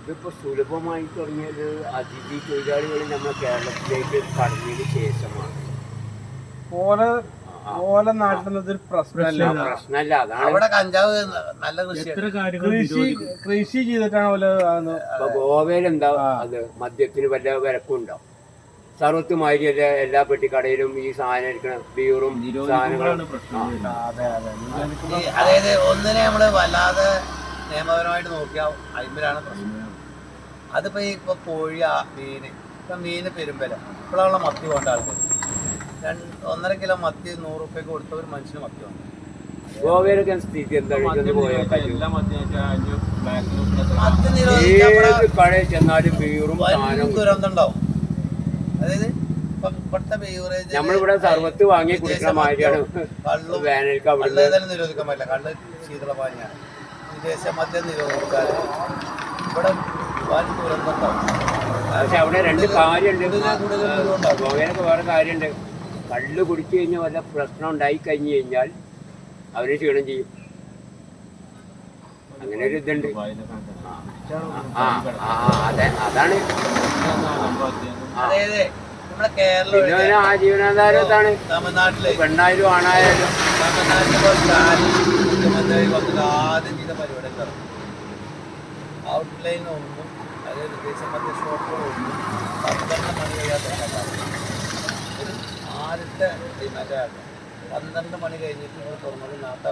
ഇതിപ്പോ സുലഭമായി തുടങ്ങിയത് അതിഥി തൊഴിലാളികൾ നമ്മുടെ കേരളത്തിലേക്ക് കടന്നതിന് ശേഷമാണ്. പ്രശ്നമല്ല, അതാണ് കഞ്ചാവ് നല്ല കൃഷി ചെയ്തിട്ടാണ്. ഗോവയിലെന്താ അത് മദ്യത്തിന് വല്ല വിലക്കുണ്ടാവും. സർവത്ത് മാതിരി എല്ലാ പെട്ടിക്കടയിലും ഈ സാധനം ഇരിക്കണം, ബീറും സാധനങ്ങളും. അതായത് ഒന്നിനെ നമ്മള് വല്ലാതെ നിയമപരമായിട്ട് നോക്കിയാൽ അതിലാണ് പ്രശ്നം. അതിപ്പോ ഇപ്പൊ കോഴി, മീന്, ഇപ്പൊ മീന് പെരുമ്പല ഇപ്പോഴുള്ള മത്തി കൊണ്ട ആൾക്കാർ 1.5 കിലോ മത്തി 100 രൂപയ്ക്ക് കൊടുത്ത ഒരു മനുഷ്യന് മത്തി വേണ്ട. ഗോവയിലൊക്കെ സ്ഥിതി എന്താണ്? കടയിൽ ചെന്നാലും ബീറും ദുരന്തം ഉണ്ടാവും. അതായത് ഇപ്പോഴത്തെ ബീവറേജ് നമ്മളിവിടെ സർവത്ത് വാങ്ങി കുടിക്കുന്ന മാതിരിയാണ്. കള്ളേതായാലും നിരോധിക്കാൻ പറ്റില്ല. കള്ള് ശീതളപാനിയാണ്. വിദേശ മദ്യം നിരോധിക്കാൻ ഇവിടെ വൻ ദുരന്തം ഉണ്ടാവും. പക്ഷെ അവിടെ 2 കാര്യമുണ്ട്. ഗോവയിലൊക്കെ വേറെ കാര്യമുണ്ട്. കള്ള് കുടിച്ചു കഴിഞ്ഞാൽ വല്ല പ്രശ്നം ഉണ്ടായി കഴിഞ്ഞു കഴിഞ്ഞാൽ അവര് ക്ഷീണം ചെയ്യും. അങ്ങനെ ഒരു ഇതുണ്ട്. അതാണ് ആജീവനാധാരത്താണ്. തമിഴ്നാട്ടില് പെണ്ണായാലും ആണായാലും മുഖ്യമന്ത്രി വന്നിട്ട് ആദ്യം ചെയ്ത പരിപാടി ഔട്ട്ലൈൻ ഒന്നും, അതായത് വിദേശ മദ്യ ഷോപ്പുകളൊന്നും 12 മണി കഴിയാത്ത ആദ്യത്തെ ഡിമാൻഡാണ്. 12 മണി കഴിഞ്ഞിട്ട് തുറന്നത് നാട്ട